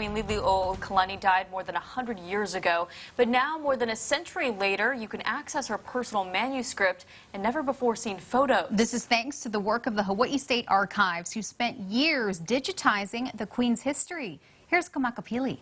Queen Liliuokalani died more than 100 years ago. But now, more than a century later, you can access her personal manuscript and never-before-seen photos. This is thanks to the work of the Hawaii State Archives, who spent years digitizing the Queen's history. Here's Kamakapili.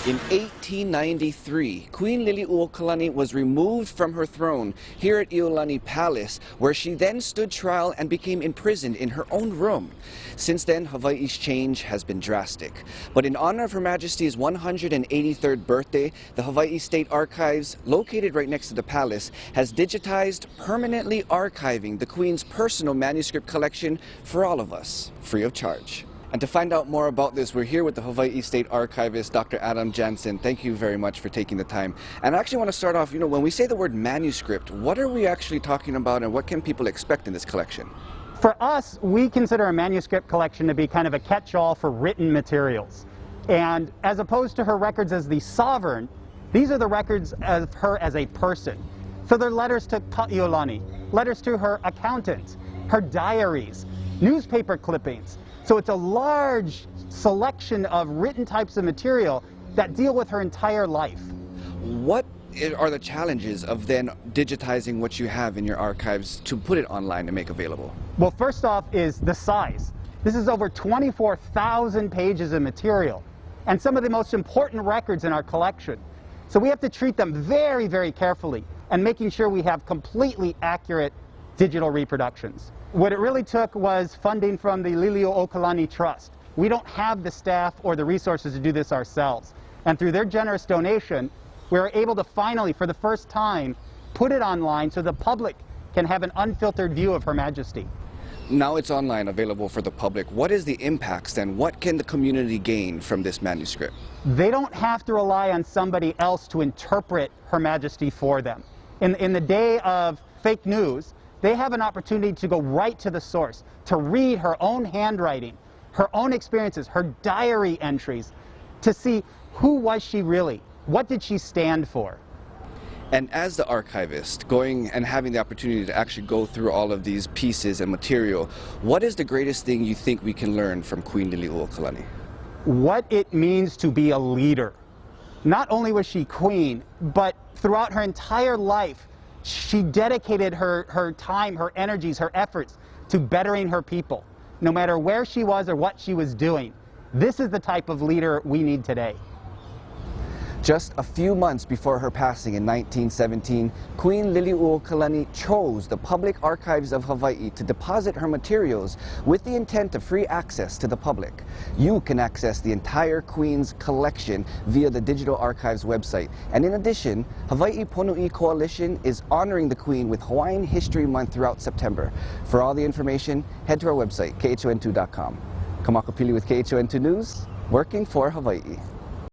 In 1893, Queen Liliuokalani was removed from her throne here at Iolani Palace, where she then stood trial and became imprisoned in her own room. Since then, Hawaii's change has been drastic. But in honor of Her Majesty's 183rd birthday, the Hawaii State Archives, located right next to the palace, has digitized, permanently archiving the Queen's personal manuscript collection for all of us, free of charge. And to find out more about this, we're here with the Hawaii State Archivist, Dr. Adam Jansen. Thank you very much for taking the time. And I actually want to start off, when we say the word manuscript, what are we actually talking about and what can people expect in this collection? For us, we consider a manuscript collection to be kind of a catch-all for written materials. And as opposed to her records as the sovereign, these are the records of her as a person. So they're letters to Iolani, letters to her accountant, her diaries, newspaper clippings. So it's a large selection of written types of material that deal with her entire life. What are the challenges of then digitizing what you have in your archives to put it online and make available? Well, first off is the size. This is over 24,000 pages of material and some of the most important records in our collection. So we have to treat them very, very carefully and making sure we have completely accurate digital reproductions. What it really took was funding from the Liliuokalani Trust. We don't have the staff or the resources to do this ourselves. And through their generous donation, we were able to finally, for the first time, put it online so the public can have an unfiltered view of Her Majesty. Now it's online, available for the public. What is the impacts then? What can the community gain from this manuscript? They don't have to rely on somebody else to interpret Her Majesty for them. In the day of fake news, they have an opportunity to go right to the source, to read her own handwriting, her own experiences, her diary entries, to see who was she really, what did she stand for. And as the archivist, going and having the opportunity to actually go through all of these pieces and material, what is the greatest thing you think we can learn from Queen Liliuokalani? What it means to be a leader. Not only was she queen, but throughout her entire life, she dedicated her time, her energies, her efforts to bettering her people, no matter where she was or what she was doing. This is the type of leader we need today. Just a few months before her passing in 1917, Queen Liliuokalani chose the Public Archives of Hawaii to deposit her materials with the intent of free access to the public. You can access the entire Queen's collection via the Digital Archives website. And in addition, Hawaii Ponu'i Coalition is honoring the Queen with Hawaiian History Month throughout September. For all the information, head to our website, khon2.com. Kamakapili with KHON2 News, working for Hawaii.